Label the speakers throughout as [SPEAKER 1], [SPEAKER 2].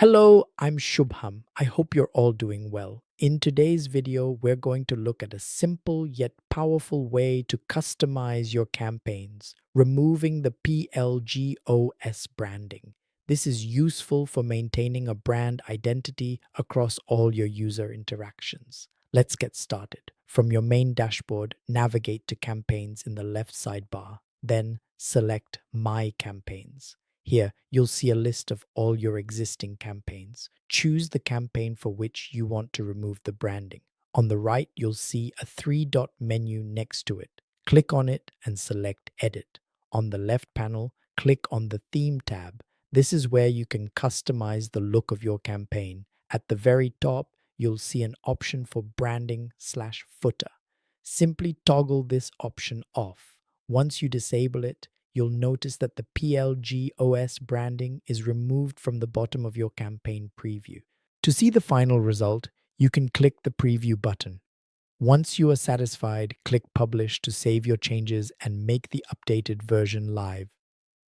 [SPEAKER 1] Hello, I'm Shubham. I hope you're all doing well. In today's video, we're going to look at a simple yet powerful way to customize your campaigns, removing the PLG OS branding. This is useful for maintaining a brand identity across all your user interactions. Let's get started. From your main dashboard, navigate to Campaigns in the left sidebar, then select My Campaigns. Here, you'll see a list of all your existing campaigns. Choose the campaign for which you want to remove the branding. On the right, you'll see a three-dot menu next to it. Click on it and select Edit. On the left panel, click on the Theme tab. This is where you can customize the look of your campaign. At the very top, you'll see an option for branding/footer. Simply toggle this option off. Once you disable it, you'll notice that the PLG OS branding is removed from the bottom of your campaign preview. To see the final result, you can click the preview button. Once you are satisfied, click Publish to save your changes and make the updated version live.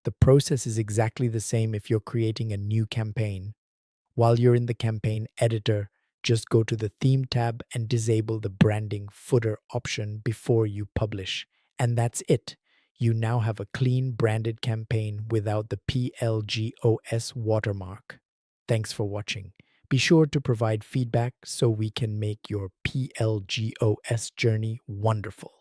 [SPEAKER 1] The process is exactly the same if you're creating a new campaign. While you're in the campaign editor, just go to the Theme tab and disable the branding footer option before you publish. And that's it. You now have a clean branded campaign without the PLGOS watermark. Thanks for watching. Be sure to provide feedback so we can make your PLGOS journey wonderful.